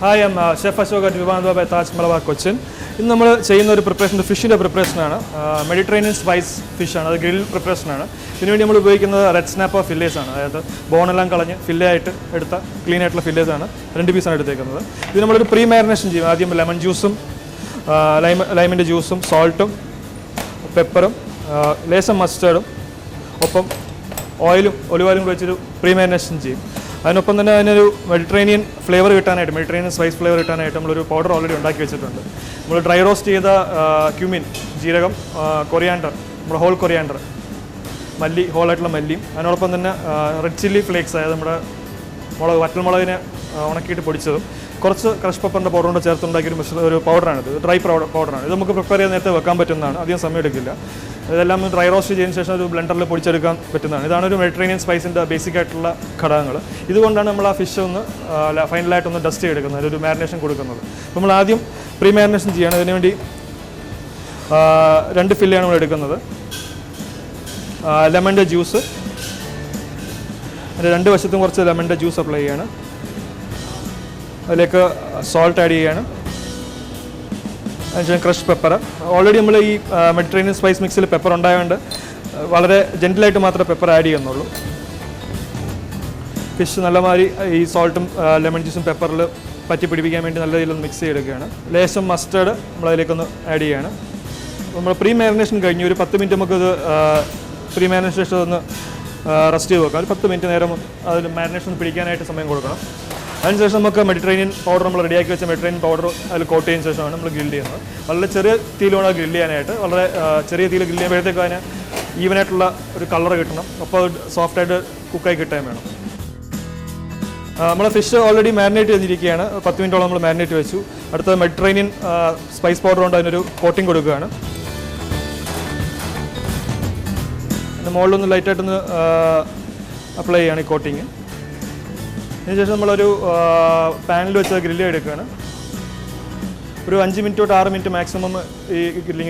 Hi, I'm Chef Ashok at Vivandwa by Taj Malabar Cochin. In the preparation of fish preparation, Mediterranean spice fish, grilled preparation. We red snapper fillets, bone and fillet, clean fillets, and pre-marination, lemon juice, lime juice, salt, pepper, lace mustard, oil, olive oil, pre-marination. And open the Mediterranean flavor, Mediterranean spice flavor, powder already on dry roast cumin, jeeragam, coriander, whole coriander, malli, whole malli, and open the red chili flakes, powder. Crush pepper and powder powder, dry powder. This is prepare dry roast blender Mediterranean spice in the basic fish final dust marination. Pre-marination lemon juice and lemon juice apply. Like salt add and crushed pepper. Already Mediterranean spice mix pepper and gentle pepper add fish salt lemon juice and pepper mix lace mustard add pre-marination 10 minutes pre-marination rest 10 minutes marination and Mediterranean powder, Mediterranean powder, coat in session, guilty. Cherry Tilona guilty and cherry Tilona even at color soft cook time. Fish already marinated in the Kiana, $10 marinate at the Mediterranean spice powder on coating. The mold on the lighter apply any coating. This is a pan grill. 5 minutes to 6 minutes maximum grilling.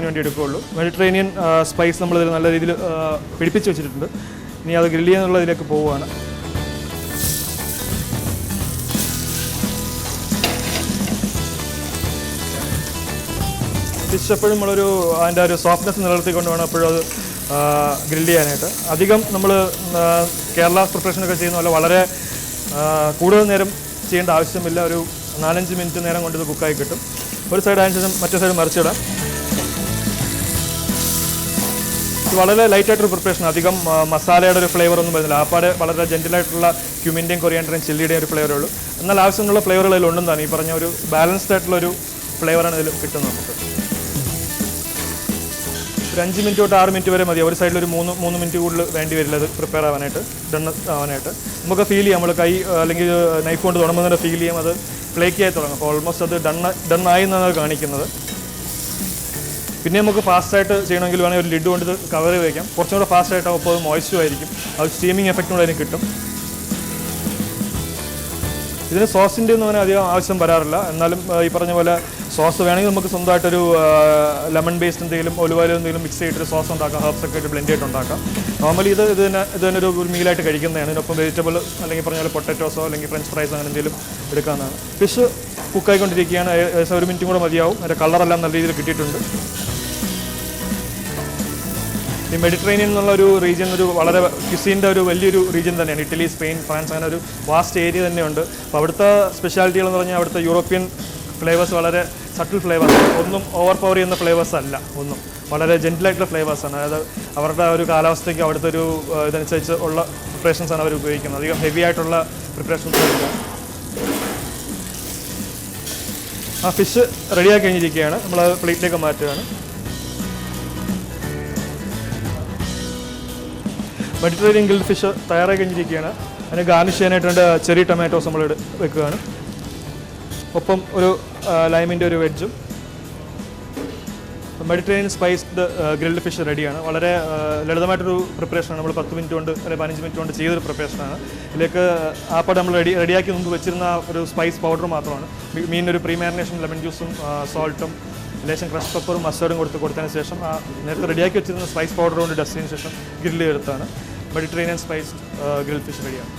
Mediterranean spice we grill. Fish and softness grill. Kerala preparation കൂടുതൽ നേരം ചെയ്യേണ്ട ആവശ്യമില്ല ഒരു 4-5 minute നേരം കൊണ്ട് ഇത് cook ആയി കിട്ടും ഒരു സൈഡ് ആയതിനു ശേഷം മറ്റേ സൈഡ് മറിച്ചിടാം ഇത് വളരെ ലൈറ്റ് ആയിട്ടുള്ള പ്രിപ്പറേഷൻ അധികം മസാലയുടെ ഒരു ഫ്ലേവർ ഒന്നും വരുന്നില്ല ആപ്പാടെ വളരെ ജെന്റിൽ ആയിട്ടുള്ള ക്യുമിന്റെയും കൊറിയാൻഡറും ചില്ലിയുടെയും ഒരു ഫ്ലേവറേ ഉള്ളൂ എന്നാൽ ആവശ്യമുള്ള ഫ്ലേവറുകൾ ഇതിൽ ഉണ്ടെന്നാണ് ഈ പറഞ്ഞ ഒരു ബാലൻസ്ഡ് ആയിട്ടുള്ള ഒരു ഫ്ലേവറാണ് ഇതിൽ കിട്ടുന്നത് നമുക്ക് 5 minutes to 6 minutes വരെ മതി ഒരു സൈഡിൽ ഒരു 3 മിനിറ്റ് കൂടുതൽ വേണ്ടി വരില്ല ഇത് പ്രിപ്പയർ ആവാനായിട്ട് ഡൺ ആവാനായിട്ട് നമുക്ക് ഫീൽ ചെയ്യാം നമ്മൾ കൈ അല്ലെങ്കിൽ നൈഫ് കൊണ്ട് തുടങ്ങുന്നതിന്റെ ഫീൽ ചെയ്യാം അത് ഫ്ലേക്കി ആയി തുടങ്ങും അപ്പോൾ ഓൾമോസ്റ്റ് അത് ഡൺ ആയി എന്നാണ് കാണിക്കുന്നത് പിന്നെ നമുക്ക് ഫാസ്റ്റ് ആയിട്ട് ചെയ്യണമെങ്കിൽ വേണമെങ്കിൽ ഒരു ലിഡ് കൊണ്ട് കവർ ചെയ്ത് വെക്കാം കുറച്ചും കൂടെ ഫാസ്റ്റ് ആയിട്ട് അപ്പോൾ മോയ്സ്ചർ ആയിരിക്കും അത് സ്റ്റീമിംഗ് എഫക്റ്റ് കൂടെ അതിന് കിട്ടും ഇതിന് സോസിൻ്റെ ഒന്നും അങ്ങനെ അധികം ആവശ്യം വരാറില്ല എന്നാലും ഈ പറഞ്ഞ പോലെ സോസ് വേണമെങ്കിൽ നമുക്ക് സ്വന്തമായിട്ടൊരു ലെമൺ ബേസ്ഡ് എന്തെങ്കിലും ഒലിവ് ഓയിൽ എന്തെങ്കിലും മിക്സ് ചെയ്തിട്ട് സോസ് ഉണ്ടാക്കാം ഹെർബ്സ് ഒക്കെ ആയിട്ട് ബ്ലെൻഡ് ചെയ്തിട്ട് ഉണ്ടാക്കാം നോർമലി ഇത് തന്നെ ഒരു മീലായിട്ട് കഴിക്കുന്നതാണ് ഇതിനൊപ്പം വെജിറ്റബിൾ അല്ലെങ്കിൽ പറഞ്ഞ പോലെ പൊട്ടറ്റോസോ അല്ലെങ്കിൽ ഫ്രഞ്ച് ഫ്രൈസോ അങ്ങനെ എന്തെങ്കിലും എടുക്കാവുന്നതാണ് ഫിഷ് കുക്കായിക്കൊണ്ടിരിക്കുകയാണ് ഏകദേശം 1 മിനിറ്റും കൂടെ മതിയാവും അതിൻ്റെ കളറെല്ലാം നല്ല രീതിയിൽ കിട്ടിയിട്ടുണ്ട് ഈ മെഡിറ്ററേനിയൻ എന്നുള്ള ഒരു റീജിയൻ ഒരു വളരെ ക്യുസീൻ്റെ ഒരു വലിയൊരു റീജിയൻ തന്നെയാണ് ഇറ്റലി സ്പെയിൻ ഫ്രാൻസ് അങ്ങനെ ഒരു വാസ്റ്റ് ഏരിയ തന്നെയുണ്ട് അപ്പോൾ അവിടുത്തെ സ്പെഷ്യാലിറ്റികൾ എന്ന് പറഞ്ഞാൽ അവിടുത്തെ യൂറോപ്യൻ ഫ്ലേവേഴ്സ് വളരെ സട്ടിൽ ഫ്ലേവേഴ്സ് ഒന്നും ഓവർ പവർ ചെയ്യുന്ന ഫ്ലേവേഴ്സ് അല്ല ഒന്നും വളരെ ജെന്റിലായിട്ടുള്ള ഫ്ലേവേഴ്സാണ് അതായത് അവരുടെ ഒരു കാലാവസ്ഥയ്ക്ക് അവിടുത്തെ ഒരു ഇതനുസരിച്ച് ഉള്ള പ്രിപ്പറേഷൻസാണ് അവർ ഉപയോഗിക്കുന്നത് അധികം ഹെവി ആയിട്ടുള്ള പ്രിപ്പറേഷൻസ് ഇല്ല ആ ഫിഷ് റെഡിയാക്കി കഴിഞ്ഞിരിക്കുകയാണ് നമ്മൾ പ്ലേറ്റിലേക്ക് മാറ്റുകയാണ് മെഡിറ്ററേനിയൻ ഗ്രിൽഡ് ഫിഷ് തയ്യാറായി കഴിഞ്ഞിരിക്കുകയാണ് അതിന് ഗാർണിഷ് ചെയ്യാനായിട്ട് ചെറി ടൊമാറ്റോസ് നമ്മൾ വെക്കുകയാണ് ഒപ്പം ഒരു ലൈമിൻ്റെ ഒരു വെഡ്ജും Mediterranean spiced grilled fish റെഡിയാണ്. വളരെ ലളിതമായിട്ടൊരു പ്രിപ്പറേഷനാണ്. നമ്മൾ 10 മിനിറ്റ് കൊണ്ട് അല്ലെങ്കിൽ 15 മിനിറ്റ് കൊണ്ട് ചെയ്തൊരു പ്രിപ്പറേഷനാണ്. ഇതിലേക്ക് ആപ്പാട് നമ്മൾ റെഡിയാക്കി മുമ്പ് വെച്ചിരുന്ന ഒരു സ്പൈസ് പൗഡർ മാത്രമാണ്. മീനൊരു പ്രീ മാരിനേഷൻ ലെമൺ ജ്യൂസും സോൾട്ടും ലേശം ക്രഷ് പെപ്പറും മസ്റ്റേർഡും കൊടുത്തതിന് ശേഷം നേരത്തെ റെഡിയാക്കി വെച്ചിരുന്ന സ്പൈസ് പൗഡർ കൊണ്ട് ഡസ്റ്റ് ചെയ്തതിന് ശേഷം ഗ്രില്ല് ചെയ്തെടുത്താണ് മെഡിറ്ററേനിയൻ സ്പൈസ്ഡ് ഗ്രിൽഡ് ഫിഷ് റെഡിയാണ്.